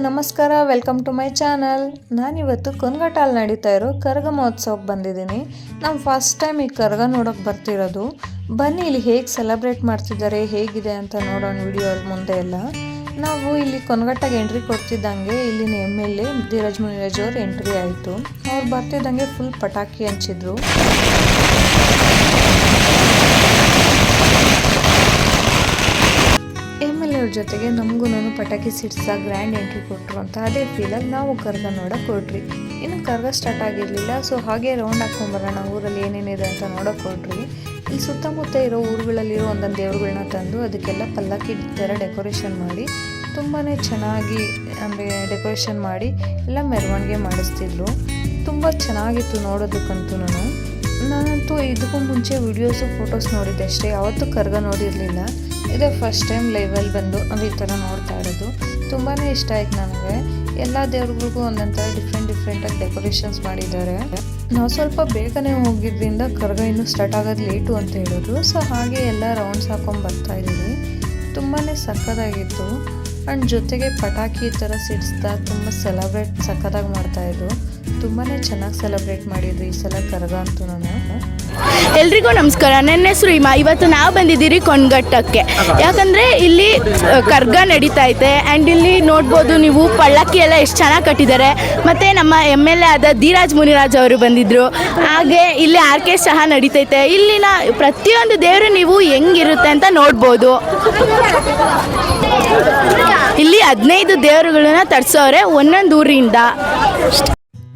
ನಮಸ್ಕಾರ, welcome to my channel. ನಾನಿವತ್ತು ಕೊನಗಟ್ಟಲ್ಲಿ ನಡೀತಾ ಇರೋ ಕರಗ ಮಹೋತ್ಸವಕ್ಕೆ ಬಂದಿದ್ದೀನಿ. ನಾವು ಫಸ್ಟ್ ಟೈಮ್ ಈ ಕರಗ ನೋಡೋಕೆ ಬರ್ತಿರೋದು. ಬನ್ನಿ ಇಲ್ಲಿ ಹೇಗೆ ಸೆಲೆಬ್ರೇಟ್ ಮಾಡ್ತಿದ್ದಾರೆ, ಹೇಗಿದೆ ಅಂತ ನೋಡೋಣ ವಿಡಿಯೋ ಮುಂದೆ ಎಲ್ಲ. ನಾವು ಇಲ್ಲಿ ಕೊನಗಟ್ಟಾಗೆ ಎಂಟ್ರಿ ಕೊಡ್ತಿದ್ದಂಗೆ ಇಲ್ಲಿನ MLA ಧೀರಜ್ ಮುನಿರಾಜ್ ಅವ್ರು ಎಂಟ್ರಿ ಆಯಿತು. ಅವ್ರು ಬರ್ತಿದ್ದಂಗೆ ಫುಲ್ ಪಟಾಕಿ ಹಂಚಿದ್ರು. MLA ಜೊತೆಗೆ ನಮಗೂ ಪಟಾಕಿ ಸಿಡ್ಸ ಗ್ರ್ಯಾಂಡ್ ಎಂಟ್ರಿ ಕೊಟ್ಟರು ಅಂತ ಅದೇ ಫೀಲಾಗಿ ನಾವು ಕರ್ಗ ನೋಡೋಕೆ ಹೊರಟ್ರಿ. ಇನ್ನು ಕರ್ಗ ಸ್ಟಾರ್ಟ್ ಆಗಿರಲಿಲ್ಲ, ಸೊ ಹಾಗೆ ರೌಂಡ್ ಹಾಕ್ಕೊಂಬರೋಣ ಊರಲ್ಲಿ ಏನೇನಿದೆ ಅಂತ ನೋಡೋಕೆ ಹೊರಟ್ರಿ. ಇಲ್ಲಿ ಸುತ್ತಮುತ್ತ ಇರೋ ಊರುಗಳಲ್ಲಿರೋ ಒಂದೊಂದು ದೇವ್ರುಗಳನ್ನ ತಂದು ಅದಕ್ಕೆಲ್ಲ ಪಲ್ಲಕ್ಕಿ ಥರ ಡೆಕೋರೇಷನ್ ಮಾಡಿ ತುಂಬಾ ಚೆನ್ನಾಗಿ ಅಂದರೆ ಡೆಕೋರೇಷನ್ ಮಾಡಿ ಎಲ್ಲ ಮೆರವಣಿಗೆ ಮಾಡಿಸ್ತಿದ್ರು. ತುಂಬ ಚೆನ್ನಾಗಿತ್ತು ನೋಡೋದಕ್ಕಂತೂ. ನಾನಂತೂ ಇದಕ್ಕೂ ಮುಂಚೆ ವಿಡಿಯೋಸು ಫೋಟೋಸ್ ನೋಡಿದ್ದೆ ಅಷ್ಟೇ, ಯಾವತ್ತೂ ಕರ್ಗ ನೋಡಿರಲಿಲ್ಲ. ಇದೇ ಫಸ್ಟ್ ಟೈಮ್ ಲೈವಲ್ಲಿ ಬಂದು ಈ ಥರ ನೋಡ್ತಾ ಇರೋದು. ತುಂಬಾ ಇಷ್ಟ ಆಯ್ತು ನನಗೆ. ಎಲ್ಲ ದೇವ್ರಿಗೂ ಒಂದೊಂದು ಥರ ಡಿಫ್ರೆಂಟಾಗಿ ಡೆಕೋರೇಷನ್ಸ್ ಮಾಡಿದ್ದಾರೆ. ನಾವು ಸ್ವಲ್ಪ ಬೇಗನೆ ಹೋಗಿದ್ದರಿಂದ ಕರ್ಗ ಇನ್ನೂ ಸ್ಟಾರ್ಟ್ ಆಗೋದು ಲೇಟು ಅಂತ ಹೇಳಿದ್ರು. ಸೊ ಹಾಗೆ ಎಲ್ಲ ರೌಂಡ್ಸ್ ಹಾಕೊಂಡು ಬರ್ತಾ ಇದ್ದೀವಿ. ತುಂಬಾ ಸಕ್ಕತ್ತಾಗಿತ್ತು. ಆ್ಯಂಡ್ ಜೊತೆಗೆ ಪಟಾಕಿ ಥರ ಸಿಡಿಸ್ತಾ ತುಂಬ ಸಕ್ಕತ್ತಾಗಿ ಮಾಡ್ತಾಯಿದ್ರು. ತುಂಬಾ ಚೆನ್ನಾಗಿ ಸೆಲೆಬ್ರೇಟ್ ಮಾಡಿದ್ವಿ ಈ ಸಲ ಕರಗ ಅಂತೂ. ಎಲ್ರಿಗೂ ನಮಸ್ಕಾರ. ನನ್ನ ಹೆಸರು ಹಿಮಾ. ಇವತ್ತು ನಾವು ಬಂದಿದ್ದೀರಿ ಕೊನಗಟ್ಟಕ್ಕೆ. ಯಾಕಂದರೆ ಇಲ್ಲಿ ಕರ್ಗ ನಡೀತಾ ಐತೆ. ಆ್ಯಂಡ್ ಇಲ್ಲಿ ನೋಡ್ಬೋದು ನೀವು ಪಲ್ಲಕ್ಕಿ ಎಲ್ಲ ಎಷ್ಟು ಚೆನ್ನಾಗಿ ಕಟ್ಟಿದ್ದಾರೆ. ಮತ್ತು ನಮ್ಮ MLA ಆದ ಧೀರಜ್ ಮುನಿರಾಜ್ ಅವರು ಬಂದಿದ್ದರು. ಹಾಗೆ ಇಲ್ಲಿ ಆರ್ಕೆಸ್ಟ್ರಾ ಸಹ ನಡೀತೈತೆ. ಇಲ್ಲಿನ ಪ್ರತಿಯೊಂದು ದೇವರು ನೀವು ಹೆಂಗಿರುತ್ತೆ ಅಂತ ನೋಡ್ಬೋದು. ಇಲ್ಲಿ 15 ದೇವರುಗಳನ್ನ ತರಿಸೋರೆ ಒಂದೊಂದು ಊರಿಂದ.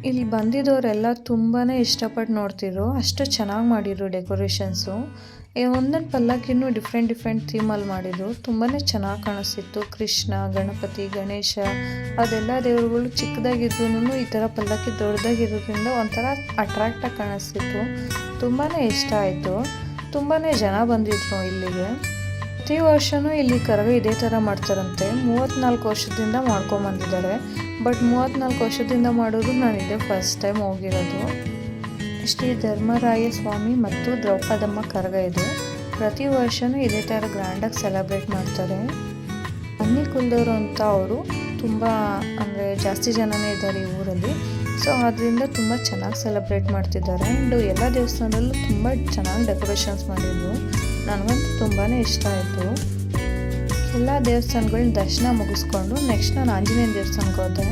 ಇಲ್ಲಿ ಬಂದಿದ್ದವರೆಲ್ಲ ತುಂಬಾ ಇಷ್ಟಪಟ್ಟು ನೋಡ್ತಿದ್ರು. ಅಷ್ಟು ಚೆನ್ನಾಗಿ ಮಾಡಿದ್ರು ಡೆಕೋರೇಷನ್ಸು. ಒಂದೊಂದು ಪಲ್ಲಕ್ಕಿನೂ ಡಿಫ್ರೆಂಟ್ ಥೀಮಲ್ಲಿ ಮಾಡಿದ್ರು. ತುಂಬಾ ಚೆನ್ನಾಗಿ ಕಾಣಿಸ್ತಿತ್ತು. ಕೃಷ್ಣ, ಗಣಪತಿ, ಗಣೇಶ ಅದೆಲ್ಲ ದೇವರುಗಳು ಚಿಕ್ಕದಾಗಿದ್ರು ಈ ಥರ ಪಲ್ಲಕ್ಕಿ ದೊಡ್ಡದಾಗಿರೋದ್ರಿಂದ ಒಂಥರ ಅಟ್ರಾಕ್ಟಾಗಿ ಕಾಣಿಸ್ತಿತ್ತು. ತುಂಬಾ ಇಷ್ಟ ಆಯಿತು. ತುಂಬಾ ಜನ ಬಂದಿದ್ರು ಇಲ್ಲಿಗೆ. ಪ್ರತಿ ವರ್ಷವೂ ಇಲ್ಲಿ ಕರಗ ಇದೇ ಥರ ಮಾಡ್ತಾರಂತೆ. 34 ವರ್ಷದಿಂದ ಮಾಡ್ಕೊಂಬಂದಿದ್ದಾರೆ. ಬಟ್ 34 ವರ್ಷದಿಂದ ಮಾಡೋದು ನಾನು ಇದೇ ಫಸ್ಟ್ ಟೈಮ್ ಹೋಗಿರೋದು. ಶ್ರೀ ಧರ್ಮರಾಯ ಸ್ವಾಮಿ ಮತ್ತು ದ್ರೌಪದಮ್ಮ ಕರಗ ಇದು. ಪ್ರತಿ ವರ್ಷವೂ ಇದೇ ಥರ ಗ್ರ್ಯಾಂಡಾಗಿ ಸೆಲೆಬ್ರೇಟ್ ಮಾಡ್ತಾರೆ. ಅನ್ನಿ ಕುಲದವರು ಅಂತ ಅವರು ತುಂಬ ಅಂದರೆ ಜಾಸ್ತಿ ಜನನೇ ಇದ್ದಾರೆ ಈ ಊರಲ್ಲಿ. ಸೊ ಅದರಿಂದ ತುಂಬ ಚೆನ್ನಾಗಿ ಸೆಲೆಬ್ರೇಟ್ ಮಾಡ್ತಿದ್ದಾರೆ. ಆ್ಯಂಡ್ ಎಲ್ಲ ದೇವಸ್ಥಾನದಲ್ಲೂ ತುಂಬ ಚೆನ್ನಾಗಿ ಡೆಕೋರೇಷನ್ಸ್ ಮಾಡಿದ್ರು. ನನಗಂತೂ ತುಂಬಾ ಇಷ್ಟ ಆಯಿತು. ಎಲ್ಲ ದೇವಸ್ಥಾನಗಳ ದರ್ಶನ ಮುಗಿಸ್ಕೊಂಡು ನೆಕ್ಸ್ಟ್ ನಾನು ಆಂಜನೇಯನ ದೇವಸ್ಥಾನಕ್ಕೆ ಹೋದೆ.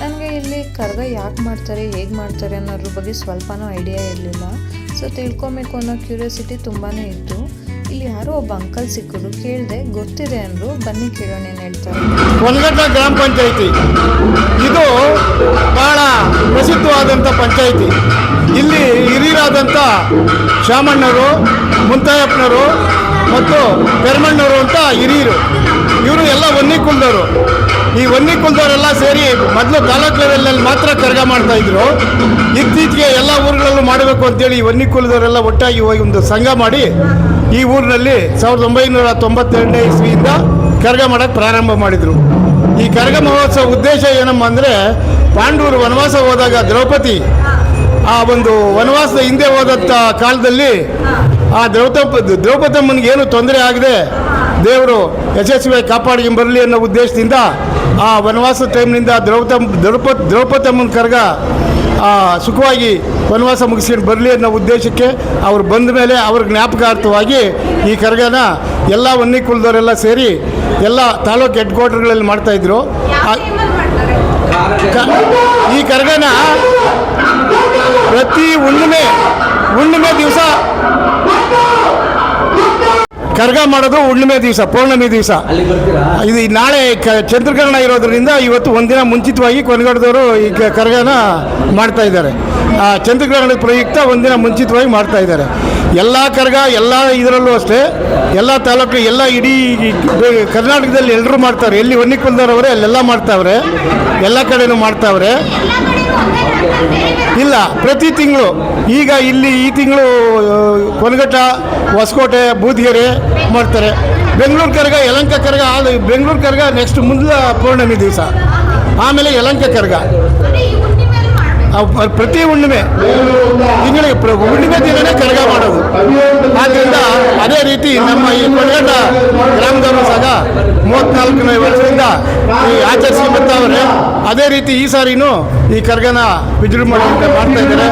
ನನಗೆ ಇಲ್ಲಿ ಕರಗ ಯಾಕೆ ಮಾಡ್ತಾರೆ, ಹೇಗೆ ಮಾಡ್ತಾರೆ ಅನ್ನೋದ್ರ ಬಗ್ಗೆ ಸ್ವಲ್ಪನೂ ಐಡಿಯಾ ಇರಲಿಲ್ಲ. ಸೊ ತಿಳ್ಕೊಬೇಕು ಅನ್ನೋ ಕ್ಯೂರಿಯಾಸಿಟಿ ತುಂಬಾ ಇತ್ತು. ಇಲ್ಲಿ ಯಾರೋ ಒಬ್ಬ ಅಂಕಲ್ ಸಿಕ್ಕಿದ್ರು. ಕೇಳಿದೆ, ಗೊತ್ತಿದೆ ಅಂದರು. ಬನ್ನಿ ಕೇಳೋಣ ಏನು ಹೇಳ್ತಾರೆ. ಕೊನಗಟ್ಟ ಗ್ರಾಮ ಪಂಚಾಯಿತಿ ಇದು ಬಹಳ ಪ್ರಸಿದ್ಧವಾದಂಥ ಪಂಚಾಯಿತಿ. ಇಲ್ಲಿ ಹಿರಿಯರಾದಂಥ ಶಾಮಣ್ಣವರು, ಮುಂತಾಯಪ್ಪನವರು ಮತ್ತು ಪೆರ್ಮಣ್ಣವರು ಅಂತ ಹಿರಿಯರು. ಇವರು ಎಲ್ಲ ವನ್ನಿ ಕುಲದವರು. ಈ ವನ್ನಿ ಕುಲದವರೆಲ್ಲ ಸೇರಿ ಮೊದಲು ತಾಲೂಕು ಲೆವೆಲ್ನಲ್ಲಿ ಮಾತ್ರ ಕರಗ ಮಾಡ್ತಾಯಿದ್ರು. ಇತ್ತೀಚೆಗೆ ಎಲ್ಲ ಊರುಗಳಲ್ಲೂ ಮಾಡಬೇಕು ಅಂತೇಳಿ ಈ ವನ್ನಿ ಕುಲದವರೆಲ್ಲ ಒಟ್ಟಾಗಿ ಹೋಗಿ ಒಂದು ಸಂಘ ಮಾಡಿ ಈ ಊರಿನಲ್ಲಿ 1992ನೇ ಇಸ್ವಿಯಿಂದ ಕರಗ ಮಾಡೋಕ್ಕೆ ಪ್ರಾರಂಭ ಮಾಡಿದರು. ಈ ಕರಗ ಮಹೋತ್ಸವ ಉದ್ದೇಶ ಏನಮ್ಮ ಅಂದರೆ, ಪಾಂಡವರು ವನವಾಸ ಹೋದಾಗ ದ್ರೌಪದಿ ಆ ಒಂದು ವನವಾಸದ ಹಿಂದೆ ಹೋದಂಥ ಕಾಲದಲ್ಲಿ ಆ ದ್ರೌಪದಮ್ಮನಿಗೆ ಏನು ತೊಂದರೆ ಆಗದೆ ದೇವರು ಯಶಸ್ವಿಯಾಗಿ ಕಾಪಾಡ್ಕೊಂಡು ಬರಲಿ ಅನ್ನೋ ಉದ್ದೇಶದಿಂದ ಆ ವನವಾಸ ಟೈಮ್ನಿಂದ ದ್ರೌಪದಮ್ಮನ ಕರಗ ಸುಖವಾಗಿ ವನವಾಸ ಮುಗಿಸ್ಕೊಂಡು ಬರಲಿ ಅನ್ನೋ ಉದ್ದೇಶಕ್ಕೆ ಅವ್ರು ಬಂದ ಮೇಲೆ ಅವ್ರ ಜ್ಞಾಪಕಾರ್ಥವಾಗಿ ಈ ಕರಗನ ಎಲ್ಲ ವನ್ನಿ ಕುಲದವರೆಲ್ಲ ಸೇರಿ ಎಲ್ಲ ತಾಲೂಕು ಹೆಡ್ ಕ್ವಾರ್ಟರ್ಗಳಲ್ಲಿ ಮಾಡ್ತಾಯಿದ್ರು. ಈ ಕರಗನ ಪ್ರತಿ ಹುಣ್ಣಿಮೆ ದಿವಸ ಕರಗ ಮಾಡೋದು. ಹುಣ್ಣಿಮೆ ದಿವಸ, ಪೌರ್ಣಮಿ ದಿವಸ. ಇದು ನಾಳೆ ಚಂದ್ರಗ್ರಹಣ ಇರೋದ್ರಿಂದ ಇವತ್ತು ಒಂದಿನ ಮುಂಚಿತವಾಗಿ ಕೊನಗಟ್ಟದವರು ಈ ಕರಗನ ಮಾಡ್ತಾ ಇದ್ದಾರೆ. ಚಂದ್ರಗ್ರಹಣದ ಪ್ರಯುಕ್ತ ಒಂದಿನ ಮುಂಚಿತವಾಗಿ ಮಾಡ್ತಾ ಇದ್ದಾರೆ. ಎಲ್ಲ ಕರಗ ಎಲ್ಲ ಇದರಲ್ಲೂ ಅಷ್ಟೇ, ಎಲ್ಲ ತಾಲೂಕು ಎಲ್ಲ ಇಡೀ ಕರ್ನಾಟಕದಲ್ಲಿ ಎಲ್ಲರೂ ಮಾಡ್ತಾರೆ. ಎಲ್ಲಿ ವನ್ನಿ ಕುಲದವರವರೇ ಅಲ್ಲೆಲ್ಲ ಮಾಡ್ತಾವ್ರೆ. ಎಲ್ಲ ಕಡೆನೂ ಮಾಡ್ತಾವ್ರೆ. ಇಲ್ಲ, ಪ್ರತಿ ತಿಂಗಳು. ಈಗ ಇಲ್ಲಿ ಈ ತಿಂಗಳು ಕೊನಗಟ್ಟ, ಹೊಸಕೋಟೆ, ಬೂದಿಗೆರೆ ಮಾಡ್ತಾರೆ. ಬೆಂಗಳೂರು ಕರಗ, ಯಲಹಂಕ ಕರಗ. ಬೆಂಗಳೂರು ಕರಗ ನೆಕ್ಸ್ಟ್ ಮುಂದಿನ ಪೌರ್ಣಮಿ ದಿವಸ, ಆಮೇಲೆ ಯಲಹಂಕ ಕರಗ. ಪ್ರತಿ ಹುಣ್ಣಿಮೆ ತಿಂಗಳಿಗೆ ಹುಣ್ಣಿಮೆ ದಿನವೇ ಕರಗ ಮಾಡೋದು. ಆದ್ದರಿಂದ ಅದೇ ರೀತಿ ನಮ್ಮ ಈ ಕೊನಗಟ್ಟ ಗ್ರಾಮದವರು ಸಹ 34ನೇ ವರ್ಷದಿಂದ ಆಚರಿಸಿ ಬರ್ತಾವ್ರೆ. ಅದೇ ರೀತಿ ಈ ಸಾರಿನೂ ಈ ಕರ್ಗನ ವಿಜೃಂಭಣೆಯಿಂದ ಮಾಡ್ತಾ ಇದ್ದಾರೆ.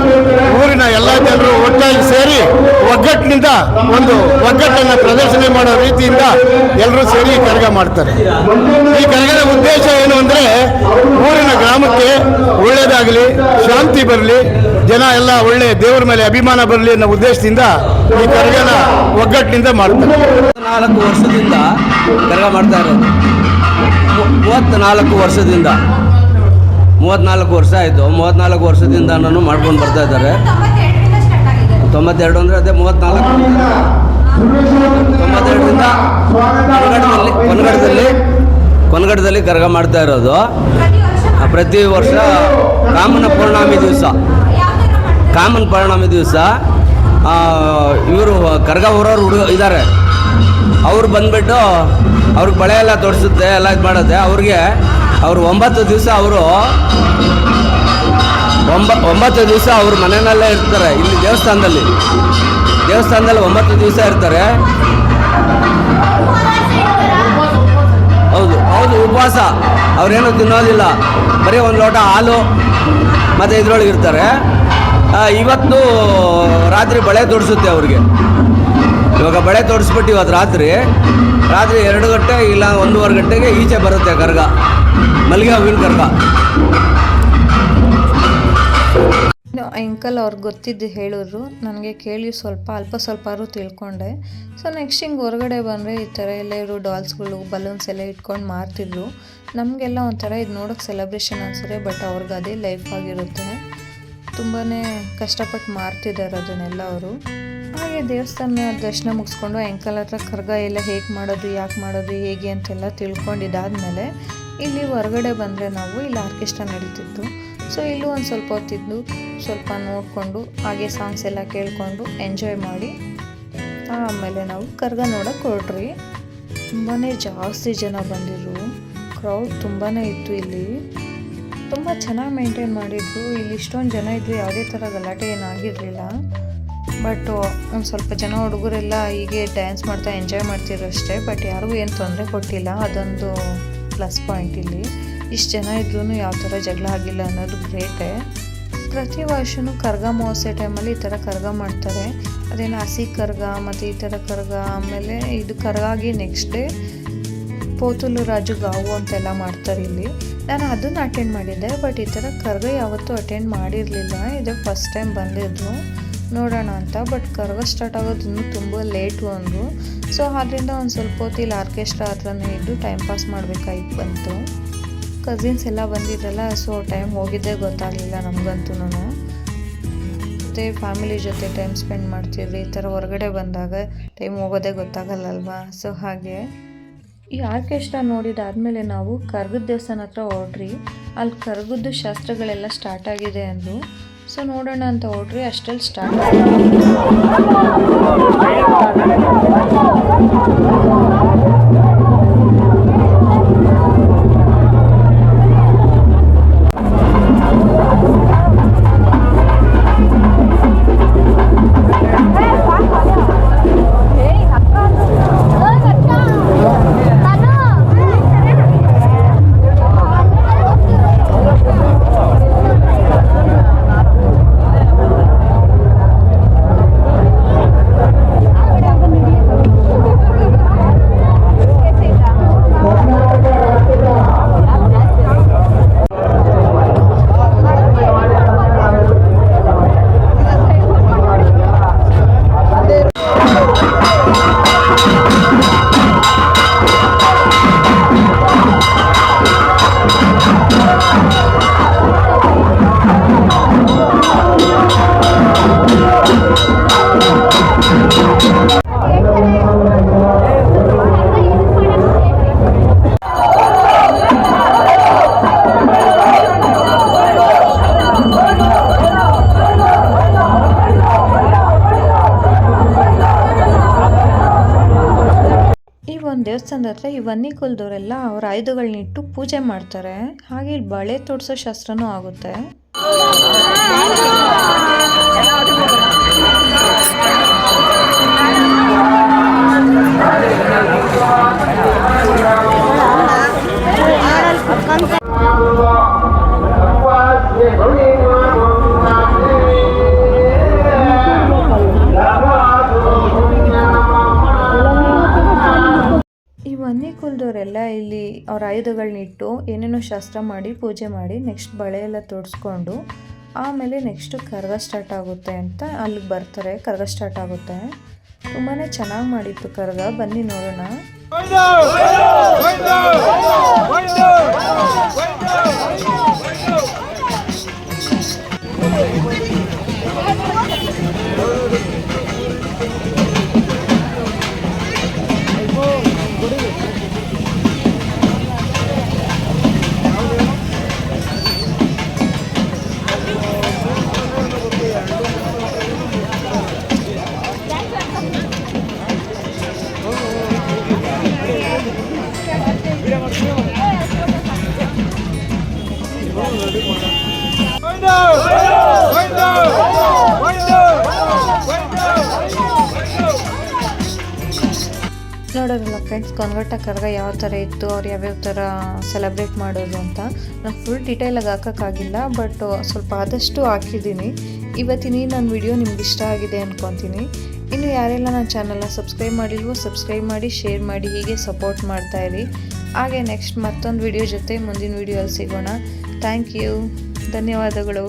ಊರಿನ ಎಲ್ಲ ಜನರು ಒಟ್ಟಾಗಿ ಸೇರಿ ಒಗ್ಗಟ್ಟಿನಿಂದ ಒಂದು ಒಗ್ಗಟ್ಟನ್ನು ಪ್ರದರ್ಶನ ಮಾಡೋ ರೀತಿಯಿಂದ ಎಲ್ಲರೂ ಸೇರಿ ಈ ಕರ್ಗ ಮಾಡ್ತಾರೆ. ಈ ಕರ್ಗದ ಉದ್ದೇಶ ಏನು ಅಂದರೆ ಊರಿನ ಗ್ರಾಮಕ್ಕೆ ಒಳ್ಳೆಯದಾಗಲಿ, ಶಾಂತಿ ಬರಲಿ, ಜನ ಎಲ್ಲ ಒಳ್ಳೆ ದೇವರ ಮೇಲೆ ಅಭಿಮಾನ ಬರಲಿ ಅನ್ನೋ ಉದ್ದೇಶದಿಂದ ಈ ಕರ್ಗನ ಒಗ್ಗಟ್ಟಿನಿಂದ ಮಾಡ್ತಾರೆ. 4 ವರ್ಷದಿಂದ ಕರ್ಗ ಮಾಡ್ತಾ ಇರೋದು. 34 ವರ್ಷದಿಂದ 34 ವರ್ಷ ಆಯಿತು. 34 ವರ್ಷದಿಂದ ನಾನು ಮಾಡ್ಕೊಂಡು ಬರ್ತಾ ಇದ್ದಾರೆ. 92 ಅಂದರೆ ಅದೇ 92ರಿಂದ ಕೊನಗಡದಲ್ಲಿ ಕರ್ಗ ಮಾಡ್ತಾ ಇರೋದು. ಪ್ರತಿ ವರ್ಷ ಕಾಮನ ಪೌರ್ಣಮಿ ದಿವಸ ಇವರು ಕರ್ಗ ಊರವ್ರು ಇದ್ದಾರೆ. ಅವ್ರು ಬಂದುಬಿಟ್ಟು ಅವ್ರಿಗೆ ಬಳೆ ಎಲ್ಲ ತೊಡಿಸುತ್ತೆ, ಎಲ್ಲ ಇದು ಮಾಡುತ್ತೆ. ಅವರು 9 ದಿವಸ 9 ದಿವಸ ಅವ್ರ ಮನೆಯಲ್ಲೇ ಇರ್ತಾರೆ. ಇಲ್ಲಿ ದೇವಸ್ಥಾನದಲ್ಲಿ 9 ದಿವಸ ಇರ್ತಾರೆ. ಹೌದು ಉಪವಾಸ. ಅವ್ರೇನು ತಿನ್ನೋದಿಲ್ಲ, ಬರೀ ಒಂದು ಲೋಟ ಹಾಲು ಮತ್ತು ಇದ್ರೊಳಗೆ ಇರ್ತಾರೆ. ಇವತ್ತು ರಾತ್ರಿ ಬಳೆ ತೊಡಿಸುತ್ತೆ ಅವ್ರಿಗೆ. ಇವಾಗ ಬಳೆ ತೊಡಿಸ್ಬಿಟ್ಟು ಇವತ್ತು ರಾತ್ರಿ 2 ಗಂಟೆ ಇಲ್ಲ 1:15 ಗಂಟೆಗೆ ಈಚೆ ಬರುತ್ತೆ ಕರ್ಗ, ಮಲ್ಲಿಗೆ ಹೂವಿನ ಕರ್ಗ. ಅಂಕಲ್ ಅವ್ರಿಗೆ ಗೊತ್ತಿದ್ದು ಹೇಳಿದ್ರು, ನನಗೆ ಕೇಳಿ ಅಲ್ಪ ಸ್ವಲ್ಪಾರು ತಿಳ್ಕೊಂಡೆ. ಸೊ ನೆಕ್ಸ್ಟ್ ಹಿಂಗೆ ಹೊರಗಡೆ ಬಂದರೆ ಈ ಥರ ಎಲ್ಲ ಇವರು ಡಾಲ್ಸ್ಗಳು, ಬಲೂನ್ಸ್ ಎಲ್ಲ ಇಟ್ಕೊಂಡು ಮಾರ್ತಿದ್ರು. ನಮಗೆಲ್ಲ ಒಂಥರ ಇದು ನೋಡೋಕ್ಕೆ ಸೆಲೆಬ್ರೇಷನ್ ಅನ್ಸುತ್ತೆ, ಬಟ್ ಅವ್ರಿಗೆ ಅದೇ ಲೈಫ್ ಆಗಿರುತ್ತೆ. ತುಂಬಾ ಕಷ್ಟಪಟ್ಟು ಮಾರ್ತಿದ್ದಾರೆ ಅದನ್ನೆಲ್ಲ ಅವರು. ಹಾಗೆ ದೇವಸ್ಥಾನ ದರ್ಶನ ಮುಗಿಸ್ಕೊಂಡು ಅಂಕಲ್ ಹತ್ರ ಕರ್ಗ ಎಲ್ಲ ಹೇಗೆ ಮಾಡೋದು, ಯಾಕೆ ಮಾಡೋದು, ಹೇಗೆ ಅಂತೆಲ್ಲ ತಿಳ್ಕೊಂಡಿದ್ದಾದಮೇಲೆ ಇಲ್ಲಿ ಹೊರಗಡೆ ಬಂದರೆ ನಾವು ಇಲ್ಲಿ ಆರ್ಕೆಸ್ಟ್ರಾ ನಡೀತಿತ್ತು. ಸೊ ಇಲ್ಲೂ ಒಂದು ಸ್ವಲ್ಪ ಹೊತ್ತಿದ್ದು ಸ್ವಲ್ಪ ನೋಡಿಕೊಂಡು ಹಾಗೆ ಸಾಂಗ್ಸ್ ಎಲ್ಲ ಕೇಳಿಕೊಂಡು ಎಂಜಾಯ್ ಮಾಡಿ ಆಮೇಲೆ ನಾವು ಕರ್ಗ ನೋಡೋಕೆ ಹೊರಟ್ರಿ. ತುಂಬಾ ಜಾಸ್ತಿ ಜನ ಬಂದಿದ್ರು, ಕ್ರೌಡ್ ತುಂಬಾ ಇತ್ತು. ಇಲ್ಲಿ ತುಂಬ ಚೆನ್ನಾಗಿ ಮೇಂಟೈನ್ ಮಾಡಿದ್ರು. ಇಲ್ಲಿ ಇಷ್ಟೊಂದು ಜನ ಇದ್ದರು, ಯಾವುದೇ ಥರ ಗಲಾಟೆ ಏನಾಗಿರಲಿಲ್ಲ. ಬಟ್ ಒಂದು ಸ್ವಲ್ಪ ಜನ ಹುಡುಗರೆಲ್ಲ ಹೀಗೆ ಡ್ಯಾನ್ಸ್ ಮಾಡ್ತಾ ಎಂಜಾಯ್ ಮಾಡ್ತಿದ್ರು ಅಷ್ಟೇ. ಬಟ್ ಯಾರಿಗೂ ಏನು ತೊಂದರೆ ಕೊಟ್ಟಿಲ್ಲ, ಅದೊಂದು ಪ್ಲಸ್ ಪಾಯಿಂಟ್. ಇಲ್ಲಿ ಇಷ್ಟು ಜನ ಇದ್ರೂ ಯಾವ ಥರ ಜಗಳ ಆಗಿಲ್ಲ ಅನ್ನೋದು ಗ್ರೇಟೇ. ಪ್ರತಿ ವರ್ಷವೂ ಕರ್ಗ ಮಹೋತ್ಸವ ಟೈಮಲ್ಲಿ ಈ ಥರ ಕರ್ಗ ಮಾಡ್ತಾರೆ. ಅದೇನು ಹಸಿ ಕರ್ಗ ಮತ್ತು ಈ ಥರ ಕರ್ಗ, ಆಮೇಲೆ ಇದು ಕರ್ಗ ಆಗಿ ನೆಕ್ಸ್ಟ್ ಡೇ ಪೋತುಲು ರಾಜು ಗಾವು ಅಂತೆಲ್ಲ ಮಾಡ್ತಾರೆ ಇಲ್ಲಿ. ನಾನು ಅದನ್ನು ಅಟೆಂಡ್ ಮಾಡಿದ್ದೆ, ಬಟ್ ಈ ಥರ ಕರ್ಗ ಯಾವತ್ತೂ ಅಟೆಂಡ್ ಮಾಡಿರಲಿಲ್ಲ. ಇದು ಫಸ್ಟ್ ಟೈಮ್ ಬಂದಿದ್ದು ನೋಡೋಣ ಅಂತ. ಬಟ್ ಕರ್ಗ ಸ್ಟಾರ್ಟ್ ಆಗೋದು ಇನ್ನೂ ತುಂಬ ಲೇಟು ಅಂದರು. ಸೊ ಅದರಿಂದ ಒಂದು ಸ್ವಲ್ಪ ಹೊತ್ತು ಇಲ್ಲಿ ಆರ್ಕೆಸ್ಟ್ರಾ ಹತ್ರನೇ ಇದ್ದು ಟೈಮ್ ಪಾಸ್ ಮಾಡಬೇಕಾಯ್ತು ಬಂತು. ಕಸಿನ್ಸ್ ಎಲ್ಲ ಬಂದಿದ್ರಲ್ಲ, ಸೊ ಟೈಮ್ ಹೋಗಿದ್ದೇ ಗೊತ್ತಾಗಲಿಲ್ಲ ನಮಗಂತೂ. ಮತ್ತು ಫ್ಯಾಮಿಲಿ ಜೊತೆ ಟೈಮ್ ಸ್ಪೆಂಡ್ ಮಾಡ್ತಿದ್ವಿ. ಈ ಥರ ಹೊರಗಡೆ ಬಂದಾಗ ಟೈಮ್ ಹೋಗೋದೇ ಗೊತ್ತಾಗಲ್ಲಲ್ವಾ. ಸೊ ಹಾಗೆ ಈ ಆರ್ಕೆಸ್ಟ್ರಾ ನೋಡಿದಾದ್ಮೇಲೆ ನಾವು ಕರ್ಗದ ದೇವಸ್ಥಾನ ಹತ್ರ ಹೊರಟ್ರಿ. ಅಲ್ಲಿ ಕರ್ಗದ್ದು ಶಾಸ್ತ್ರಗಳೆಲ್ಲ ಸ್ಟಾರ್ಟ್ ಆಗಿದೆ ಅಂದರು. ಸೊ ನೋಡೋಣ ಅಂತ ಹೊರಟ್ರಿ. ಅಷ್ಟರಲ್ಲಿ ಸ್ಟಾರ್ಟ್ ದೇವಸ್ಥಾನದ ಹತ್ರ ಈ ವನ್ನಿಕುಲದವರೆಲ್ಲ ಅವರ ಆಯುಧಗಳನ್ನಿಟ್ಟು ಪೂಜೆ ಮಾಡ್ತಾರೆ. ಹಾಗೆ ಇಲ್ಲಿ ಬಳೆ ತೊಡಿಸೋ ಶಾಸ್ತ್ರನೂ ಆಗುತ್ತೆ. ಬಂದಿದ್ದವರೆಲ್ಲ ಇಲ್ಲಿ ಅವ್ರ ಆಯುಧಗಳನ್ನಿಟ್ಟು ಏನೇನೋ ಶಾಸ್ತ್ರ ಮಾಡಿ ಪೂಜೆ ಮಾಡಿ ನೆಕ್ಸ್ಟ್ ಬಳೆ ಎಲ್ಲ ತೊಡಿಸ್ಕೊಂಡು ಆಮೇಲೆ ನೆಕ್ಸ್ಟು ಕರಗ ಸ್ಟಾರ್ಟ್ ಆಗುತ್ತೆ ಅಂತ ಅಲ್ಲಿಗೆ ಬರ್ತಾರೆ. ಕರಗ ಸ್ಟಾರ್ಟ್ ಆಗುತ್ತೆ. ತುಂಬಾ ಚೆನ್ನಾಗಿ ಮಾಡಿತ್ತು ಕರಗ. ಬನ್ನಿ ನೋಡೋಣ. ನೋಡೋರಲ್ಲ ಫ್ರೆಂಡ್ಸ್, ಕೊನಗಟ್ಟ ಕರಗ ಯಾವ ಥರ ಇತ್ತು, ಅವ್ರು ಯಾವ್ಯಾವ ಥರ ಸೆಲೆಬ್ರೇಟ್ ಮಾಡೋದು ಅಂತ ನಾನು ಫುಲ್ ಡೀಟೇಲಾಗಿ ಹಾಕೋಕ್ಕಾಗಿಲ್ಲ, ಬಟ್ ಸ್ವಲ್ಪ ಆದಷ್ಟು ಹಾಕಿದ್ದೀನಿ. ಇವತ್ತಿನ ನನ್ನ ವಿಡಿಯೋ ನಿಮ್ಗೆ ಇಷ್ಟ ಆಗಿದೆ ಅಂದ್ಕೊತೀನಿ. ಇನ್ನು ಯಾರೆಲ್ಲ ನನ್ನ ಚಾನಲ್ನ ಸಬ್ಸ್ಕ್ರೈಬ್ ಮಾಡಿಲ್ವೋ ಸಬ್ಸ್ಕ್ರೈಬ್ ಮಾಡಿ, ಶೇರ್ ಮಾಡಿ, ಹೀಗೆ ಸಪೋರ್ಟ್ ಮಾಡ್ತಾಯಿರಿ. ಹಾಗೆ ನೆಕ್ಸ್ಟ್ ಮತ್ತೊಂದು ವಿಡಿಯೋ ಜೊತೆ ಮುಂದಿನ ವಿಡಿಯೋಲ್ಲಿ ಸಿಗೋಣ. ಥ್ಯಾಂಕ್ ಯು, ಧನ್ಯವಾದಗಳು.